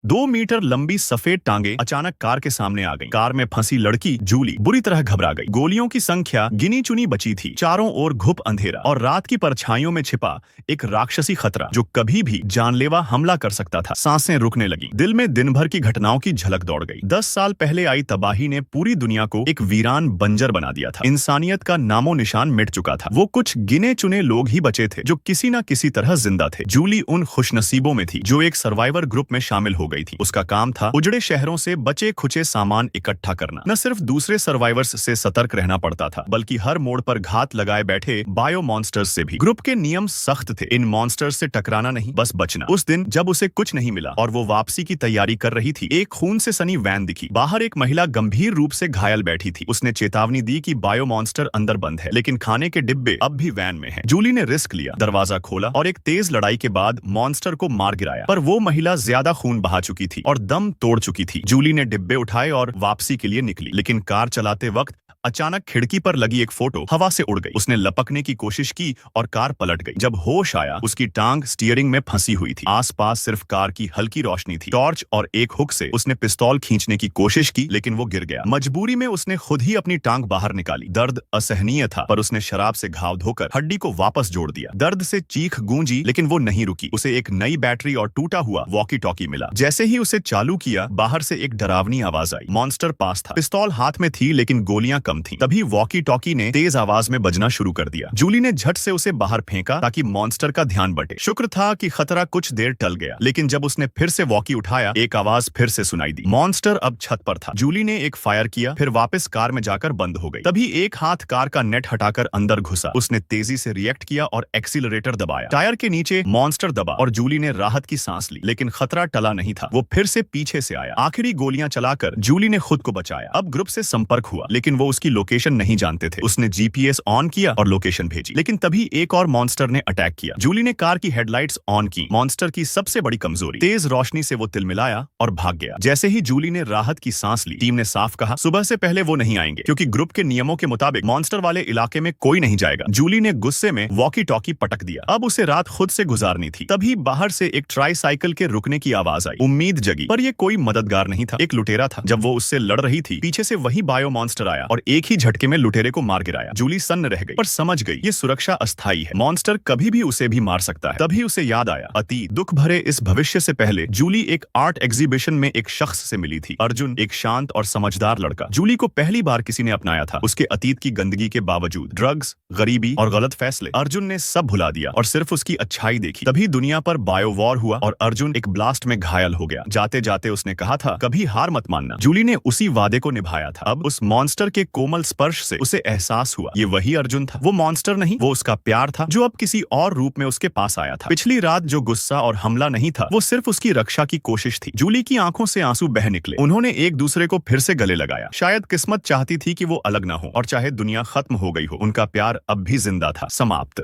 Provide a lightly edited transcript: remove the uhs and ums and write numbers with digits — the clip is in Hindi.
2 मीटर लंबी सफेद टांगे अचानक कार के सामने आ गईं। कार में फंसी लड़की जूली बुरी तरह घबरा गई। गोलियों की संख्या गिनी चुनी बची थी। चारों ओर घुप अंधेरा और रात की परछाइयों में छिपा एक राक्षसी खतरा जो कभी भी जानलेवा हमला कर सकता था। सांसें रुकने लगी। दिल में दिन भर की घटनाओं की झलक दौड़ गई। 10 साल पहले आई तबाही ने पूरी दुनिया को एक वीरान बंजर बना दिया था। इंसानियत का नामो निशान मिट चुका था। वो कुछ गिने चुने लोग ही बचे थे जो किसी न किसी तरह जिंदा थे। जूली उन खुशनसीबों में थी जो एक सर्वाइवर ग्रुप में शामिल हो गई थी। उसका काम था उजड़े शहरों से बचे खुचे सामान इकट्ठा करना। न सिर्फ दूसरे सर्वाइवर्स से सतर्क रहना पड़ता था बल्कि हर मोड़ पर घात लगाए बैठे बायो मॉन्स्टर्स से भी। ग्रुप के नियम सख्त थे। इन मॉन्स्टर्स से टकराना नहीं, बस बचना। उस दिन जब उसे कुछ नहीं मिला और वो वापसी की तैयारी कर रही थी, एक खून से सनी वैन दिखी। बाहर एक महिला गंभीर रूप से घायल बैठी थी। उसने चेतावनी दी कि बायो मॉन्स्टर अंदर बंद है, लेकिन खाने के डिब्बे अब भी वैन में हैं। जूली ने रिस्क लिया, दरवाजा खोला और एक तेज लड़ाई के बाद मॉन्स्टर को मार गिराया। पर वो महिला ज्यादा खून बहा चुकी थी और दम तोड़ चुकी थी। जूली ने डिब्बे उठाए और वापसी के लिए निकली, लेकिन कार चलाते वक्त अचानक खिड़की पर लगी एक फोटो हवा से उड़ गई। उसने लपकने की कोशिश की और कार पलट गई। जब होश आया, उसकी टांग स्टीयरिंग में फंसी हुई थी। आसपास सिर्फ कार की हल्की रोशनी थी। टॉर्च और एक हुक से उसने पिस्तौल खींचने की कोशिश की, लेकिन वो गिर गया। मजबूरी में उसने खुद ही अपनी टांग बाहर निकाली। दर्द असहनीय था, पर उसने शराब से घाव धोकर हड्डी को वापस जोड़ दिया। दर्द से चीख गूंजी, लेकिन वो नहीं रुकी। उसे एक नई बैटरी और टूटा हुआ वॉकी टॉकी मिला। जैसे ही उसे चालू किया, बाहर से एक डरावनी आवाज आई। मॉन्स्टर पास था। पिस्तौल हाथ में थी, लेकिन गोलियां कम थी। तभी वॉकी टॉकी ने तेज आवाज में बजना शुरू कर दिया। जूली ने झट से उसे बाहर फेंका ताकि मॉन्स्टर का ध्यान बटे। शुक्र था कि खतरा कुछ देर टल गया, लेकिन जब उसने फिर से वॉकी उठाया, एक आवाज फिर से सुनाई दी। मॉन्स्टर अब छत पर था। जूली ने एक फायर किया, फिर वापस कार में जाकर बंद हो गई। तभी एक हाथ कार का नेट हटाकर अंदर घुसा। उसने तेजी से रिएक्ट किया और एक्सीलरेटर दबाया। टायर के नीचे मॉन्स्टर दबा और जूली ने राहत की सांस ली, लेकिन खतरा टला नहीं था। वो फिर से पीछे से आया। आखिरी गोलियां चलाकर जूली ने खुद को बचाया। अब ग्रुप से संपर्क हुआ, लेकिन वो उसकी लोकेशन नहीं जानते थे। उसने जीपीएस ऑन किया और लोकेशन भेजी, लेकिन तभी एक और मॉन्स्टर ने अटैक किया। जूली ने कार की हेडलाइट्स ऑन की। मॉन्स्टर की सबसे बड़ी कमजोरी, तेज रोशनी से वो तिलमिलाया और भाग गया। जैसे ही जूली ने राहत की सांस ली, टीम ने साफ कहा, सुबह से पहले वो नहीं आएंगे, क्योंकि ग्रुप के नियमों के मुताबिक मॉन्स्टर वाले इलाके में कोई नहीं जाएगा। जूली ने गुस्से में वॉकी टॉकी पटक दिया। अब उसे रात खुद से गुजारनी थी। तभी बाहर से एक ट्राईसाइकिल के रुकने की आवाज आई। उम्मीद जगी, पर ये कोई मददगार नहीं था, एक लुटेरा था। जब वो उससे लड़ रही थी, पीछे से वही बायो मॉन्स्टर आया और एक ही झटके में लुटेरे को मार गिराया। जूली सन्न रह गई, पर समझ गई ये सुरक्षा अस्थायी है। मॉन्स्टर कभी भी उसे भी मार सकता है। तभी उसे याद आया, अतीत दुख भरे इस भविष्य से पहले जूली एक आर्ट एग्जीबिशन में एक शख्स से मिली थी। अर्जुन, एक शांत और समझदार लड़का। जूली को पहली बार किसी ने अपनाया था। उसके अतीत की गंदगी के बावजूद, ड्रग्स, गरीबी और गलत फैसले, अर्जुन ने सब भुला दिया और सिर्फ उसकी अच्छाई देखी। तभी दुनिया पर बायो वॉर हुआ और अर्जुन एक ब्लास्ट में घायल हो गया। जाते जाते उसने कहा था, कभी हार मत मानना। जूली ने उसी वादे को निभाया था। अब उस मॉन्स्टर के कोमल स्पर्श से उसे एहसास हुआ, ये वही अर्जुन था। वो मॉन्स्टर नहीं, वो उसका प्यार था, जो अब किसी और रूप में उसके पास आया था। पिछली रात जो गुस्सा और हमला नहीं था, वो सिर्फ उसकी रक्षा की कोशिश थी। जूली की आंखों से आंसू बह निकले। उन्होंने एक दूसरे को फिर से गले लगाया। शायद किस्मत चाहती थी कि वो अलग ना हो, और चाहे दुनिया खत्म हो गई हो, उनका प्यार अब भी जिंदा था। समाप्त।